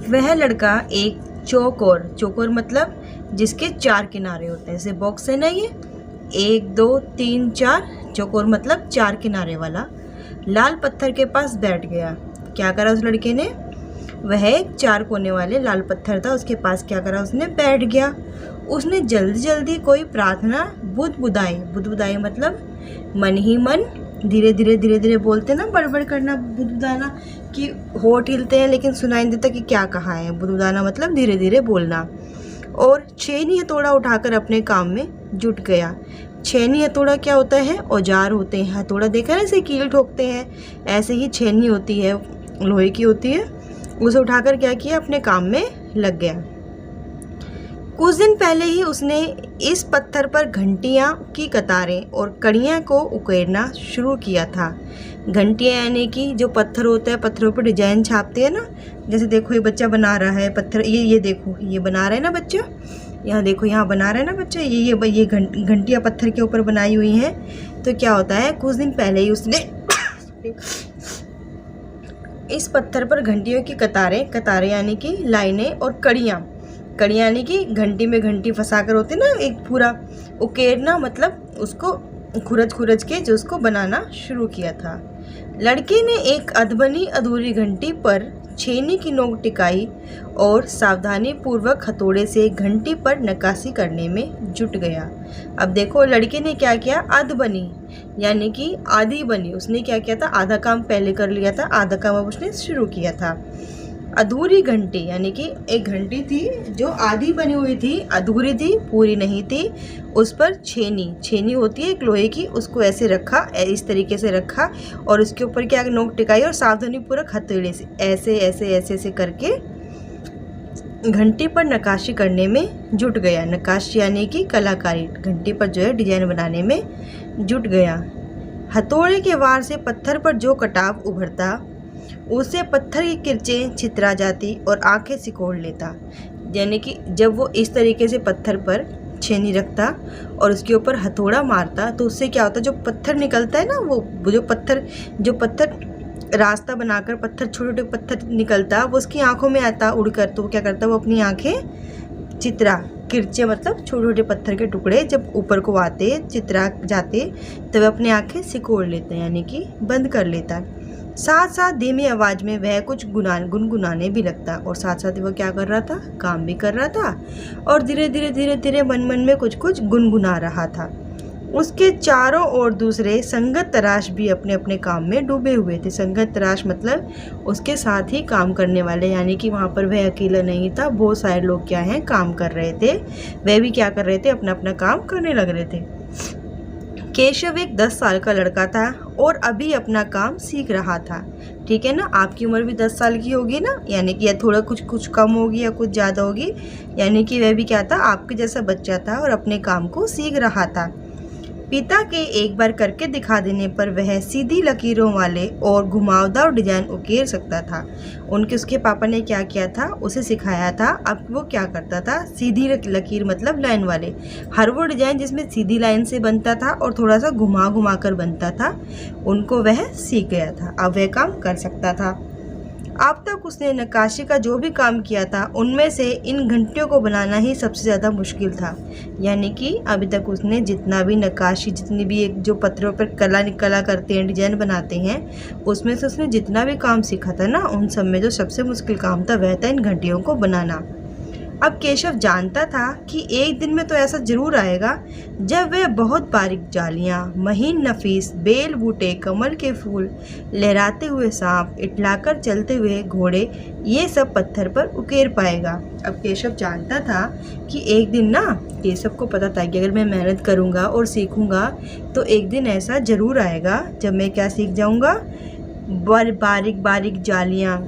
वह लड़का एक चौकोर मतलब जिसके 4 किनारे होते हैं, जैसे बॉक्स है ना ये 1 2 3 4, चौकोर मतलब 4 किनारे वाला, लाल पत्थर के पास बैठ गया। क्या करा उस लड़के ने? वह एक 4 कोने वाले लाल पत्थर था, उसके पास क्या करा उसने? बैठ गया। उसने जल्दी जल्दी कोई प्रार्थना बुदबुदाई मतलब मन ही मन, धीरे धीरे बोलते ना, बड़बड़ करना, बुदबुदाना कि होठ हिलते हैं लेकिन सुनाई देता कि क्या कहा है। बुदबुदाना मतलब धीरे धीरे बोलना। और छेनी हथौड़ा उठाकर अपने काम में जुट गया। छेनी हथौड़ा क्या होता है? औजार होते हैं। हथौड़ा देखा ना, ऐसे कील ठोकते हैं, ऐसे ही छेनी होती है, लोहे की होती है। उसे उठाकर क्या किया? अपने काम में लग गया। कुछ दिन पहले ही उसने इस पत्थर पर घंटियां की कतारें और कड़ियां को उकेरना शुरू किया था। घंटियां यानी कि जो पत्थर होता है, पत्थरों पर डिजाइन छापते हैं ना, जैसे देखो ये बच्चा बना रहा है पत्थर, ये देखो ये बना रहा है ना बच्चा, यहाँ देखो यहाँ बना रहा है ना बच्चा, ये घंटियां पत्थर के ऊपर बनाई हुई हैं। तो क्या होता है, कुछ दिन पहले ही उसने इस पत्थर पर घंटियों की कतारें यानी कि लाइनें, और कड़ियाँ यानी कि घंटी में घंटी फंसा कर होती ना, एक पूरा उकेरना मतलब उसको खुरच के जो उसको बनाना शुरू किया था। लड़के ने एक अधबनी अधूरी घंटी पर छेनी की नोक टिकाई और सावधानी पूर्वक हथौड़े से घंटी पर नक्काशी करने में जुट गया। अब देखो लड़के ने क्या किया? अधबनी यानी कि आधी बनी। उसने क्या किया था? आधा काम पहले कर लिया था, आधा काम अब उसने शुरू किया था। अधूरी घंटी यानी कि एक घंटी थी जो आधी बनी हुई थी, अधूरी थी, पूरी नहीं थी। उस पर छेनी होती है एक लोहे की, उसको ऐसे रखा, इस तरीके से रखा, और उसके ऊपर क्या नोक टिकाई और सावधानी पूर्वक हथौड़े से ऐसे करके घंटी पर नक्काशी करने में जुट गया। नक्काशी यानी कि कलाकारी, घंटी पर जो है डिजाइन बनाने में जुट गया। हथौड़े के वार से पत्थर पर जो कटाव उभरता उससे पत्थर की किरचें छितरा जाती और आंखें सिकोड़ लेता। यानी कि जब वो इस तरीके से पत्थर पर छेनी रखता और उसके ऊपर हथौड़ा मारता तो उससे क्या होता, जो पत्थर निकलता है ना, वो जो पत्थर रास्ता बनाकर पत्थर, छोटे पत्थर निकलता, वो उसकी आंखों में आता उड़कर। तो क्या करता, वो अपनी आंखें किरचे मतलब छोटे छोटे पत्थर के टुकड़े जब ऊपर को आते, चित्रा जाते, तब अपनी आंखें सिकोड़ लेते हैं यानी कि बंद कर लेता। साथ साथ धीमी आवाज में वह कुछ गुनगुनाने भी लगता, और साथ साथ वो क्या कर रहा था? काम भी कर रहा था, और धीरे धीरे मन में कुछ गुनगुना रहा था। उसके चारों ओर दूसरे संगत तराश भी अपने अपने काम में डूबे हुए थे। संगत तराश मतलब उसके साथ ही काम करने वाले, यानी कि वहाँ पर वह अकेला नहीं था, बहुत सारे लोग क्या हैं काम कर रहे थे। वह भी क्या कर रहे थे? अपना अपना काम करने लग रहे थे। केशव एक 10 साल का लड़का था और अभी अपना काम सीख रहा था। ठीक है ना, आपकी उम्र भी 10 साल की होगी ना, यानी कि या थोड़ा कुछ कम होगी या कुछ ज़्यादा होगी, यानी कि वह भी क्या था? आपके जैसा बच्चा था और अपने काम को सीख रहा था। पिता के एक बार करके दिखा देने पर वह सीधी लकीरों वाले और घुमावदार डिजाइन उकेर सकता था। उसके पापा ने क्या किया था? उसे सिखाया था। अब वो क्या करता था? सीधी लकीर मतलब लाइन वाले, हर वो डिजाइन जिसमें सीधी लाइन से बनता था और थोड़ा सा घुमा कर बनता था, उनको वह सीख गया था। अब वह काम कर सकता था। अब तक उसने नक्काशी का जो भी काम किया था उनमें से इन घंटियों को बनाना ही सबसे ज़्यादा मुश्किल था। यानी कि अभी तक उसने जितना भी नक्काशी, जितनी भी एक जो पत्थरों पर कला करते हैं, डिजाइन बनाते हैं, उसमें से उसने जितना भी काम सीखा था ना, उन सब में जो सबसे मुश्किल काम था वह था इन घंटियों को बनाना। अब केशव जानता था कि एक दिन में तो ऐसा जरूर आएगा जब वह बहुत बारीक जालियां, महीन नफीस बेल बूटे, कमल के फूल, लहराते हुए सांप, इटलाकर चलते हुए घोड़े, ये सब पत्थर पर उकेर पाएगा। अब केशव जानता था कि एक दिन ना, केशव को पता था कि अगर मैं मेहनत करूँगा और सीखूँगा तो एक दिन ऐसा ज़रूर आएगा जब मैं क्या सीख जाऊँगा? बारीक जालियाँ,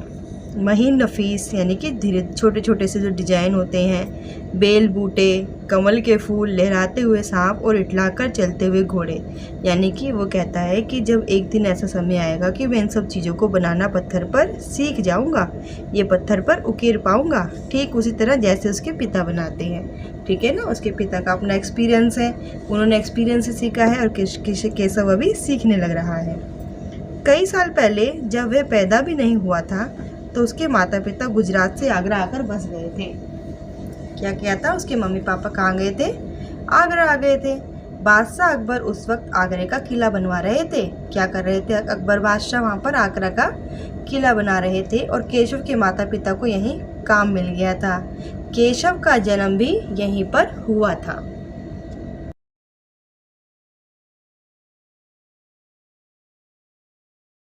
महीन नफीस यानी कि धीरे छोटे छोटे से जो डिजाइन होते हैं, बेल बूटे, कमल के फूल, लहराते हुए सांप और इटलाकर चलते हुए घोड़े। यानी कि वो कहता है कि जब एक दिन ऐसा समय आएगा कि मैं इन सब चीज़ों को बनाना पत्थर पर सीख जाऊंगा, ये पत्थर पर उकेर पाऊंगा, ठीक उसी तरह जैसे उसके पिता बनाते हैं। ठीक है ना, उसके पिता का अपना एक्सपीरियंस है, उन्होंने एक्सपीरियंस से सीखा है और केशव अभी सीखने लग रहा है। कई साल पहले जब वह पैदा भी नहीं हुआ था तो उसके माता पिता गुजरात से आगरा आकर बस गए थे। क्या किया था, उसके मम्मी पापा कहाँ गए थे, आगरा आ गए थे। बादशाह अकबर उस वक्त आगरे का किला बनवा रहे थे। क्या कर रहे थे अकबर बादशाह, वहाँ पर आगरा का किला बना रहे थे और केशव के माता पिता को यहीं काम मिल गया था। केशव का जन्म भी यहीं पर हुआ था।